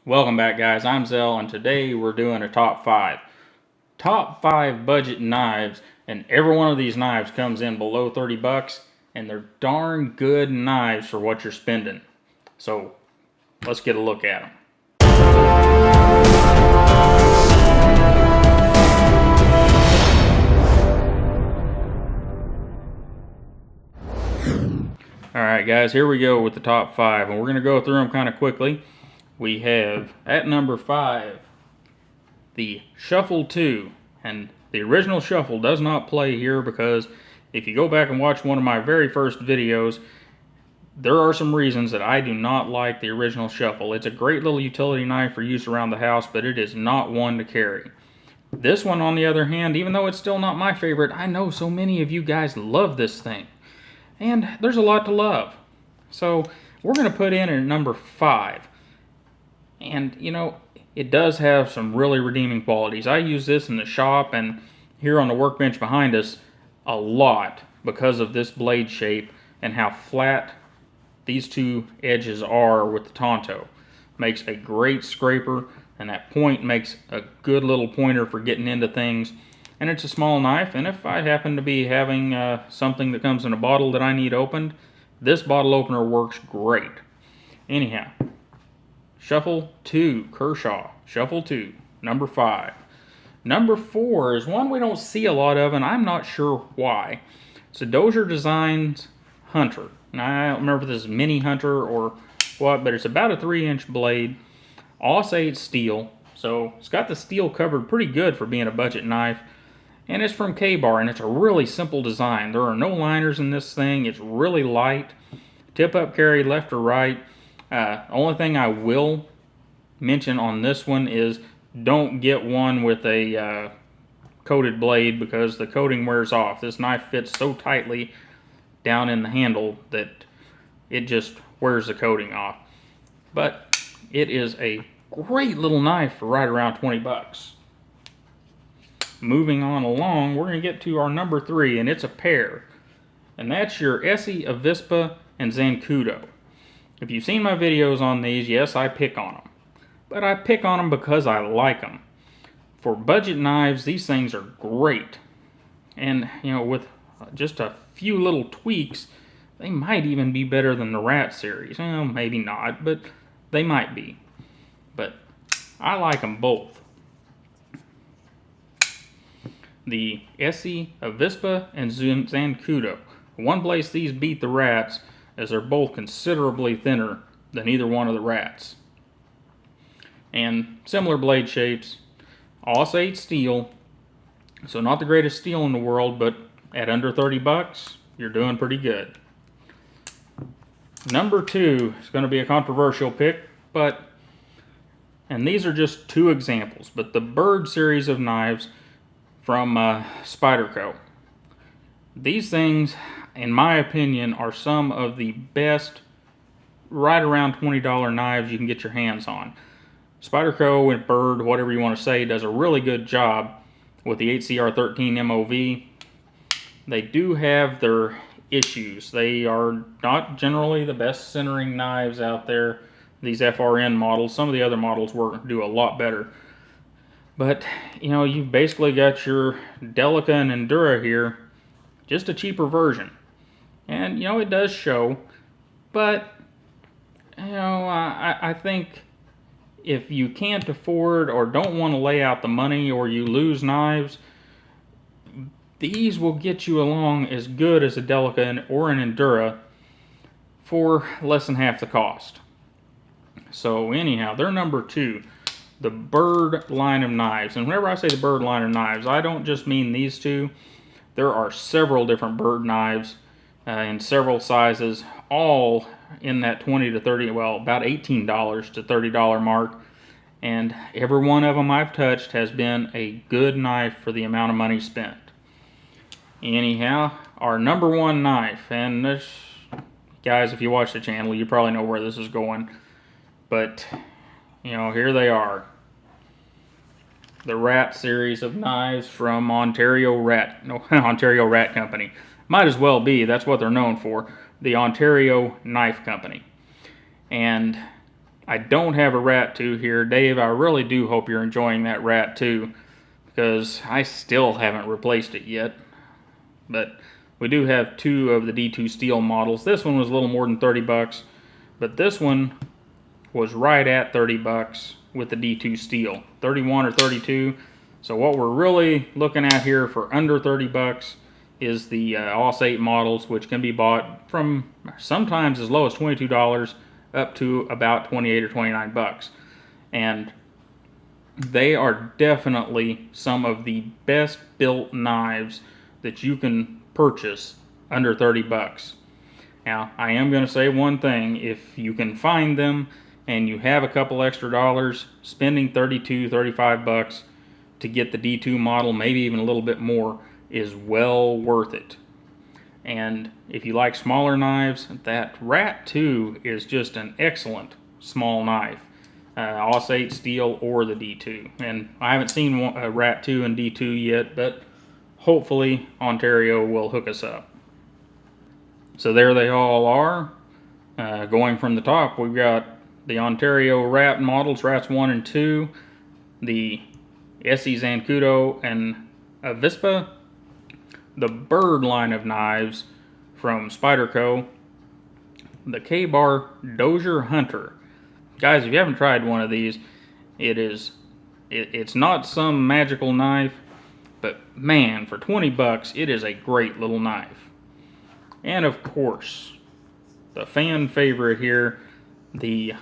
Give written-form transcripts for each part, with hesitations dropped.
Welcome back, guys. I'm Zell, and today we're doing a top 5. Top 5 budget knives, and every one of these knives comes in below 30 bucks, and they're darn good knives for what you're spending. So, let's get a look at them. Alright guys, here we go with the top 5, and we're going to go through them kind of quickly. We have, at number 5, the Shuffle 2, and the original Shuffle does not play here because if you go back and watch one of my very first videos, there are some reasons that I do not like the original Shuffle. It's a great little utility knife for use around the house, but it is not one to carry. This one, on the other hand, even though it's still not my favorite, I know so many of you guys love this thing. And there's a lot to love. So we're going to put in at number 5. And, you know, it does have some really redeeming qualities. I use this in the shop and here on the workbench behind us a lot because of this blade shape and how flat these two edges are with the Tonto. Makes a great scraper, and that point makes a good little pointer for getting into things. And it's a small knife, and if I happen to be having something that comes in a bottle that I need opened, this bottle opener works great. Anyhow, Shuffle 2, Kershaw Shuffle 2, number 5. Number 4 is one we don't see a lot of, and I'm not sure why. It's a Dozer Designs Hunter. Now, I don't remember if this is Mini Hunter or what, but it's about a 3-inch blade. ESEE steel, so it's got the steel covered pretty good for being a budget knife. And it's from K-Bar, and it's a really simple design. There are no liners in this thing. It's really light. Tip-up carry left or right. Only thing I will mention on this one is don't get one with a coated blade because the coating wears off. This knife fits so tightly down in the handle that it just wears the coating off. But it is a great little knife for right around 20 bucks. Moving on along, we're going to get to our number 3, and it's a pair. And that's your ESEE Avispa and Zancudo. If you've seen my videos on these, yes, I pick on them. But I pick on them because I like them. For budget knives, these things are great. And, you know, with just a few little tweaks, they might even be better than the Rat series. Well, maybe not, but they might be. But I like them both. The ESEE Avispa and Zancudo. One place these beat the Rats as they're both considerably thinner than either one of the Rats. And similar blade shapes. ESEE steel, so not the greatest steel in the world, but at under 30 bucks, you're doing pretty good. Number 2 is going to be a controversial pick, and these are just 2 examples, but the Bird series of knives from Spyderco. These things, in my opinion, are some of the best right around $20 knives you can get your hands on. Spyderco and Bird, whatever you want to say, does a really good job with the HCR13 MOV. They do have their issues. They are not generally the best centering knives out there, these FRN models. Some of the other models do a lot better. But, you know, you've basically got your Delica and Endura here, just a cheaper version. And, you know, it does show, but, you know, I think if you can't afford or don't want to lay out the money or you lose knives, these will get you along as good as a Delica or an Endura for less than half the cost. So, anyhow, they're number 2. The Bird line of knives. And whenever I say the Bird line of knives, I don't just mean these 2. There are several different Bird knives in several sizes, all in that $20 to $30, well, about $18 to $30 mark. And every one of them I've touched has been a good knife for the amount of money spent. Anyhow, our number 1 knife, and this, guys, if you watch the channel, you probably know where this is going. But, you know, here they are. The Rat series of knives from Ontario Rat Company. Might as well be, that's what they're known for. The Ontario Knife Company. And I don't have a Rat 2 here. Dave, I really do hope you're enjoying that Rat 2, because I still haven't replaced it yet. But we do have 2 of the D2 steel models. This one was a little more than 30 bucks, but this one was right at 30 bucks with the D2 steel, 31 or 32. So what we're really looking at here for under 30 bucks is the ESEE models, which can be bought from sometimes as low as $22 up to about 28 or 29 bucks. And they are definitely some of the best built knives that you can purchase under 30 bucks. Now, I am going to say one thing: if you can find them and you have a couple extra dollars, spending 32, 35 bucks to get the D2 model, maybe even a little bit more, is well worth it. And if you like smaller knives, that Rat 2 is just an excellent small knife. ESEE steel or the D2. And I haven't seen a Rat 2 and D2 yet, but hopefully Ontario will hook us up. So there they all are. Going from the top, we've got the Ontario Rat models, Rats 1 and 2, the ESEE Zancudo and Avispa, the Bird line of knives from Spyderco, the K-Bar Dozer Hunter. Guys, if you haven't tried one of these, it's not some magical knife, but man, for 20 bucks, it is a great little knife. And of course, the fan favorite here, the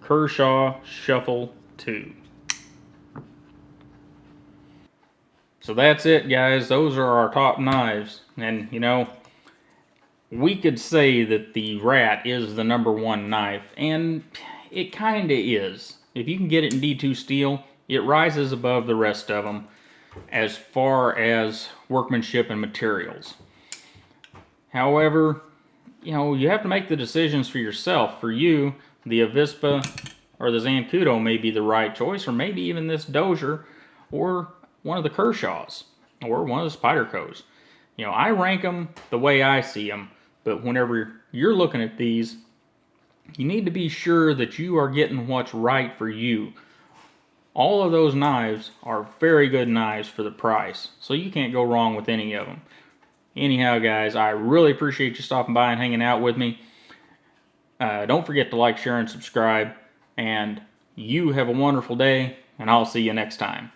Kershaw Shuffle 2. So that's it, guys. Those are our top knives. And, you know, we could say that the Rat is the #1 knife, and it kind of is. If you can get it in D2 steel, it rises above the rest of them as far as workmanship and materials. However, you know, you have to make the decisions for yourself. For you, the Avispa or the Zancudo may be the right choice, or maybe even this Dozer, or one of the Kershaws, or one of the Spydercos. You know, I rank them the way I see them, but whenever you're looking at these, you need to be sure that you are getting what's right for you. All of those knives are very good knives for the price, so you can't go wrong with any of them. Anyhow, guys, I really appreciate you stopping by and hanging out with me. Don't forget to like, share, and subscribe. And you have a wonderful day, and I'll see you next time.